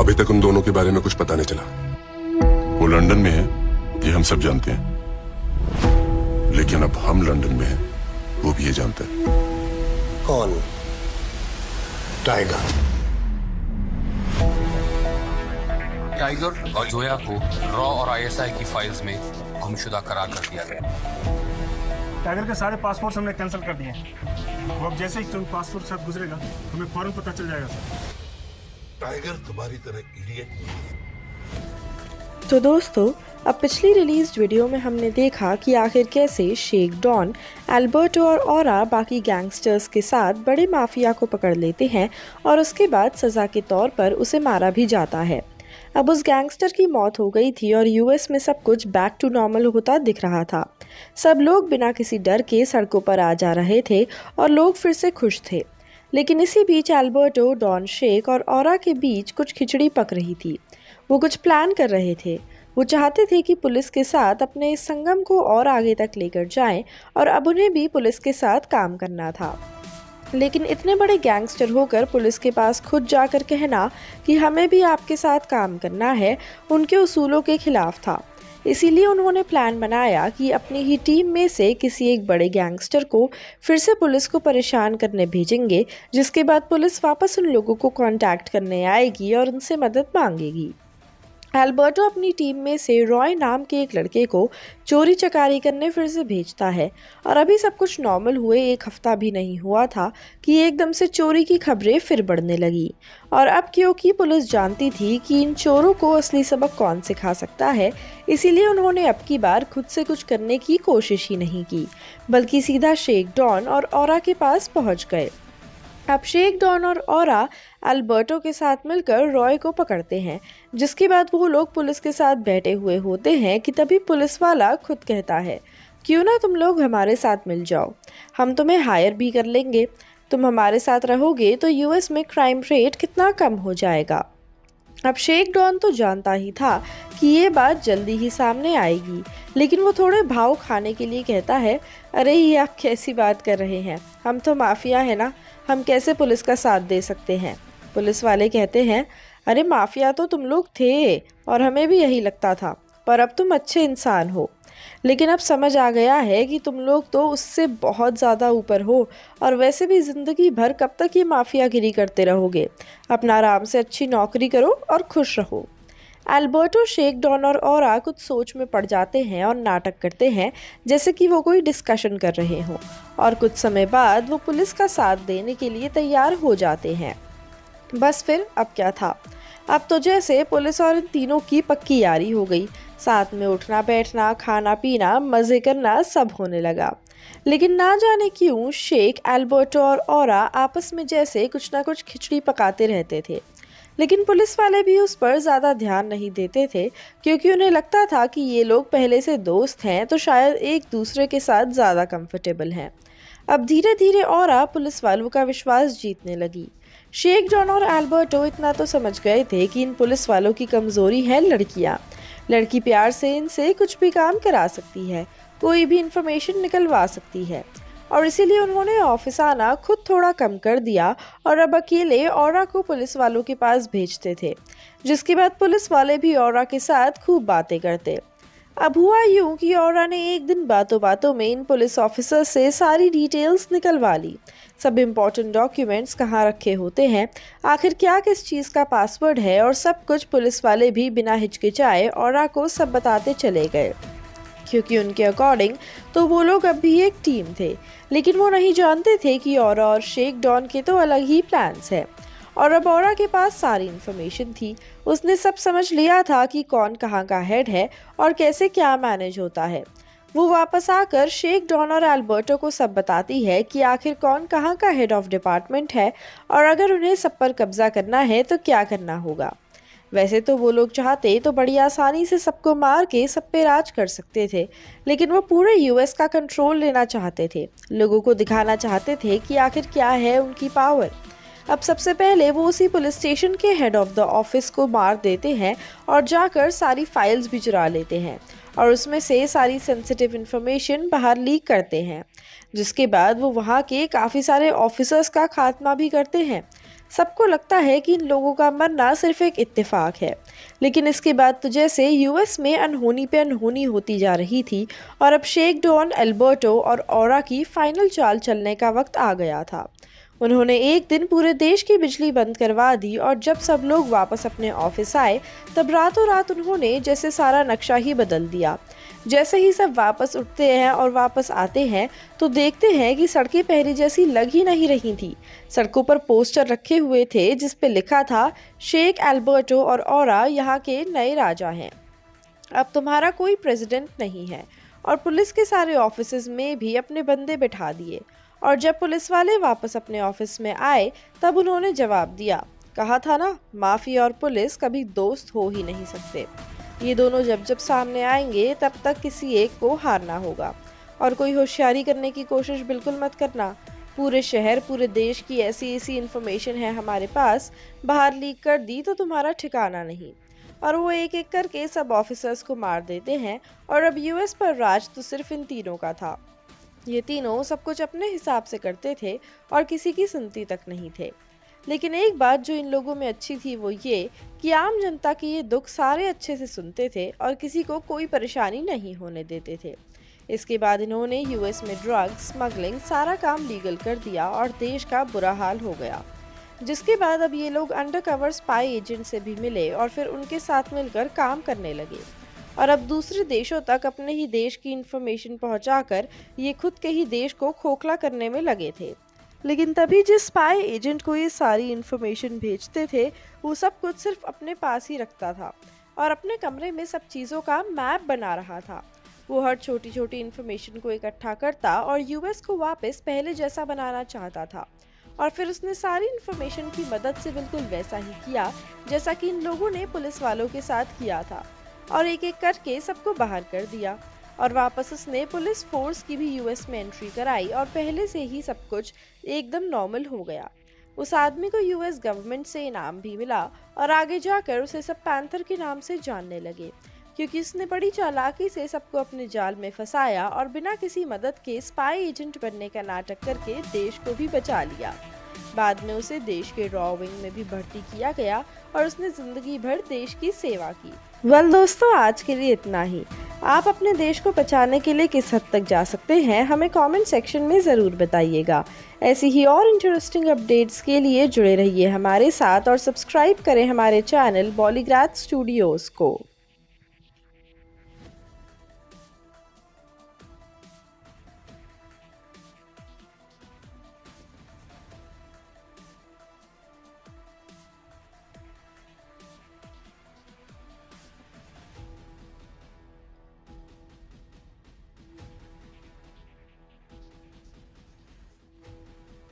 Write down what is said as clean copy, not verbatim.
अभी तक उन दोनों के बारे में कुछ पता नहीं चला। वो लंदन में है, ये हम सब जानते हैं, लेकिन अब हम लंदन में हैं, वो भी ये जानता है। कौन? टाइगर। टाइगर और जोया को रॉ और आईएसआई की फाइल्स में गुमशुदा करार कर दिया गया। टाइगर के सारे पासपोर्ट हमने कैंसिल कर दिए। वो अब जैसे ही पासपोर्ट साथ गुजरेगा हमें फौरन पता चल जाएगा सर। टाइगर तुम्हारी तरह इडियट नहीं है। तो दोस्तों, अब पिछली रिलीज्ड वीडियो में हमने देखा कि आखिर कैसे शेख डॉन, एल्बर्टो और औरा बाकी गैंगस्टर्स के साथ बड़े माफिया को पकड़ लेते हैं और उसके बाद सज़ा के तौर पर उसे मारा भी जाता है। अब उस गैंगस्टर की मौत हो गई थी और यूएस में सब कुछ बैक टू नॉर्मल होता दिख रहा था। सब लोग बिना किसी डर के सड़कों पर आ जा रहे थे और लोग फिर से खुश थे। लेकिन इसी बीच एल्बर्टो, डॉन, शेख और औरा के बीच कुछ खिचड़ी पक रही थी। वो कुछ प्लान कर रहे थे। वो चाहते थे कि पुलिस के साथ अपने इस संगम को और आगे तक लेकर जाएं और अब उन्हें भी पुलिस के साथ काम करना था। लेकिन इतने बड़े गैंगस्टर होकर पुलिस के पास खुद जाकर कहना कि हमें भी आपके साथ काम करना है, उनके उसूलों के खिलाफ था। इसीलिए उन्होंने प्लान बनाया कि अपनी ही टीम में से किसी एक बड़े गैंगस्टर को फिर से पुलिस को परेशान करने भेजेंगे, जिसके बाद पुलिस वापस उन लोगों को कांटेक्ट करने आएगी और उनसे मदद मांगेगी। एल्बर्टो अपनी टीम में से रॉय नाम के एक लड़के को चोरी चकारी करने फिर से भेजता है और अभी सब कुछ नॉर्मल हुए 1 हफ्ता भी नहीं हुआ था कि एकदम से चोरी की खबरें फिर बढ़ने लगी। और अब क्योंकि पुलिस जानती थी कि इन चोरों को असली सबक कौन सिखा सकता है, इसीलिए उन्होंने अब की बार खुद से कुछ करने की कोशिश ही नहीं की, बल्कि सीधा शेख डॉन और औरा के पास पहुंच गए। अब शेख डॉन और औरा एल्बर्टो के साथ मिलकर रॉय को पकड़ते हैं, जिसके बाद वो लोग पुलिस के साथ बैठे हुए होते हैं कि तभी पुलिस वाला खुद कहता है, क्यों ना तुम लोग हमारे साथ मिल जाओ, हम तुम्हें हायर भी कर लेंगे। तुम हमारे साथ रहोगे तो यूएस में क्राइम रेट कितना कम हो जाएगा। अब शेख डॉन तो जानता ही था कि ये बात जल्दी ही सामने आएगी, लेकिन वो थोड़े भाव खाने के लिए कहता है, अरे ये आप कैसी बात कर रहे हैं, हम तो माफिया है ना, हम कैसे पुलिस का साथ दे सकते हैं। पुलिस वाले कहते हैं, अरे माफिया तो तुम लोग थे और हमें भी यही लगता था, पर अब तुम अच्छे इंसान हो। लेकिन अब समझ आ गया है कि तुम लोग तो उससे बहुत ज़्यादा ऊपर हो और वैसे भी ज़िंदगी भर कब तक ये माफियागिरी करते रहोगे। अपना आराम से अच्छी नौकरी करो और खुश रहो। एल्बर्टो, शेख डॉन और औरा कुछ सोच में पड़ जाते हैं और नाटक करते हैं जैसे कि वो कोई डिस्कशन कर रहे हों, और कुछ समय बाद वो पुलिस का साथ देने के लिए तैयार हो जाते हैं। बस फिर अब क्या था, अब तो जैसे पुलिस और इन तीनों की पक्की यारी हो गई। साथ में उठना बैठना, खाना पीना, मज़े करना सब होने लगा। लेकिन ना जाने क्यों शेख, एल्बर्टो और औरा आपस में जैसे कुछ ना कुछ खिचड़ी पकाते रहते थे। लेकिन पुलिस वाले भी उस पर ज़्यादा ध्यान नहीं देते थे, क्योंकि उन्हें लगता था कि ये लोग पहले से दोस्त हैं तो शायद एक दूसरे के साथ ज़्यादा कंफर्टेबल हैं। अब धीरे धीरे औरा पुलिस वालों का विश्वास जीतने लगी। शेख डॉन और एल्बर्टो इतना तो समझ गए थे कि इन पुलिस वालों की कमज़ोरी है लड़कियां। लड़की प्यार से इनसे कुछ भी काम करा सकती है, कोई भी इंफॉर्मेशन निकलवा सकती है, और इसीलिए उन्होंने ऑफिस आना खुद थोड़ा कम कर दिया और अब अकेले औरा को पुलिस वालों के पास भेजते थे, जिसके बाद पुलिस वाले भी औरा के साथ खूब बातें करते। अब हुआ यूं कि औरा ने एक दिन बातों बातों में इन पुलिस ऑफिसर से सारी डिटेल्स निकलवा ली। सब इम्पोर्टेंट डॉक्यूमेंट्स कहाँ रखे होते हैं, आखिर क्या किस चीज़ का पासवर्ड है, और सब कुछ पुलिस वाले भी बिना हिचकिचाए औरा को सब बताते चले गए, क्योंकि उनके अकॉर्डिंग तो वो लोग अब भी एक टीम थे। लेकिन वो नहीं जानते थे कि औरा और शेख डॉन के तो अलग ही प्लान्स हैं। और अब औरा के पास सारी इन्फॉर्मेशन थी। उसने सब समझ लिया था कि कौन कहाँ का हेड है और कैसे क्या मैनेज होता है। वो वापस आकर शेख डॉन और एल्बर्टो को सब बताती है कि आखिर कौन कहाँ का हेड ऑफ डिपार्टमेंट है और अगर उन्हें सब पर कब्जा करना है तो क्या करना होगा। वैसे तो वो लोग चाहते तो बड़ी आसानी से सबको मार के सब पे राज कर सकते थे, लेकिन वो पूरे यूएस का कंट्रोल लेना चाहते थे। लोगों को दिखाना चाहते थे कि आखिर क्या है उनकी पावर। अब सबसे पहले वो उसी पुलिस स्टेशन के हेड ऑफ द ऑफिस को मार देते हैं और जाकर सारी फाइल्स भी चुरा लेते हैं और उसमें से सारी सेंसिटिव इन्फॉर्मेशन बाहर लीक करते हैं, जिसके बाद वो वहाँ के काफ़ी सारे ऑफिसर्स का खात्मा भी करते हैं। सबको लगता है कि इन लोगों का मरना सिर्फ एक इत्तेफाक है, लेकिन इसके बाद तो जैसे यूएस में अनहोनी पे अनहोनी होती जा रही थी और अब शेख डॉन एल्बर्टो और औरा की फाइनल चाल चलने का वक्त आ गया था। उन्होंने एक दिन पूरे देश की बिजली बंद करवा दी और जब सब लोग वापस अपने ऑफिस आए तब रातों रात उन्होंने जैसे सारा नक्शा ही बदल दिया। जैसे ही सब वापस उठते हैं और वापस आते हैं तो देखते हैं कि सड़कें पहले जैसी लग ही नहीं रही थी। सड़कों पर पोस्टर रखे हुए थे जिस पे लिखा था, शेख एल्बर्टो और औरा यहाँ के नए राजा हैं, अब तुम्हारा कोई प्रेसिडेंट नहीं है। और पुलिस के सारे ऑफिस में भी अपने बंदे बिठा दिए। और जब पुलिस वाले वापस अपने ऑफिस में आए तब उन्होंने जवाब दिया, कहा था ना, माफिया और पुलिस कभी दोस्त हो ही नहीं सकते। ये दोनों जब जब सामने आएंगे तब तक किसी एक को हारना होगा। और कोई होशियारी करने की कोशिश बिल्कुल मत करना। पूरे शहर, पूरे देश की ऐसी ऐसी इन्फॉर्मेशन है हमारे पास, बाहर लीक कर दी तो तुम्हारा ठिकाना नहीं। और वो एक एक करके सब ऑफिसर्स को मार देते हैं। और अब यूएस पर राज तो सिर्फ इन तीनों का था। ये तीनों सब कुछ अपने हिसाब से करते थे और किसी की सुनती तक नहीं थे। लेकिन एक बात जो इन लोगों में अच्छी थी वो ये कि आम जनता की ये दुख सारे अच्छे से सुनते थे और किसी को कोई परेशानी नहीं होने देते थे। इसके बाद इन्होंने यूएस में ड्रग्स, स्मगलिंग, सारा काम लीगल कर दिया और देश का बुरा हाल हो गया। जिसके बाद अब ये लोग अंडरकवर स्पाई एजेंट से भी मिले और फिर उनके साथ मिलकर काम करने लगे और अब दूसरे देशों तक अपने ही देश की इन्फॉर्मेशन पहुंचाकर ये खुद के ही देश को खोखला करने में लगे थे। लेकिन तभी जिस स्पाई एजेंट को ये सारी इन्फॉर्मेशन भेजते थे वो सब कुछ सिर्फ अपने पास ही रखता था और अपने कमरे में सब चीज़ों का मैप बना रहा था। वो हर छोटी छोटी इन्फॉर्मेशन को इकट्ठा करता और यूएस को वापस पहले जैसा बनाना चाहता था। और फिर उसने सारी इन्फॉर्मेशन की मदद से बिल्कुल वैसा ही किया जैसा कि इन लोगों ने पुलिस वालों के साथ किया था और एक एक करके सबको बाहर कर दिया। और वापस उसने पुलिस फोर्स की भी यूएस में एंट्री कराई और पहले से ही सब कुछ एकदम नॉर्मल हो गया। उस आदमी को यूएस गवर्नमेंट से इनाम भी मिला और आगे जाकर उसे सब पैंथर के नाम से जानने लगे, क्योंकि उसने बड़ी चालाकी से सबको अपने जाल में फंसाया और बिना किसी मदद के स्पाई एजेंट बनने का नाटक करके देश को भी बचा लिया। बाद में उसे देश के रॉ विंग में भी भर्ती किया गया और उसने जिंदगी भर देश की सेवा की। वेल दोस्तों, आज के लिए इतना ही। आप अपने देश को बचाने के लिए किस हद तक जा सकते हैं हमें कमेंट सेक्शन में ज़रूर बताइएगा। ऐसी ही और इंटरेस्टिंग अपडेट्स के लिए जुड़े रहिए हमारे साथ और सब्सक्राइब करें हमारे चैनल बॉलीग्राज स्टूडियोज़ को।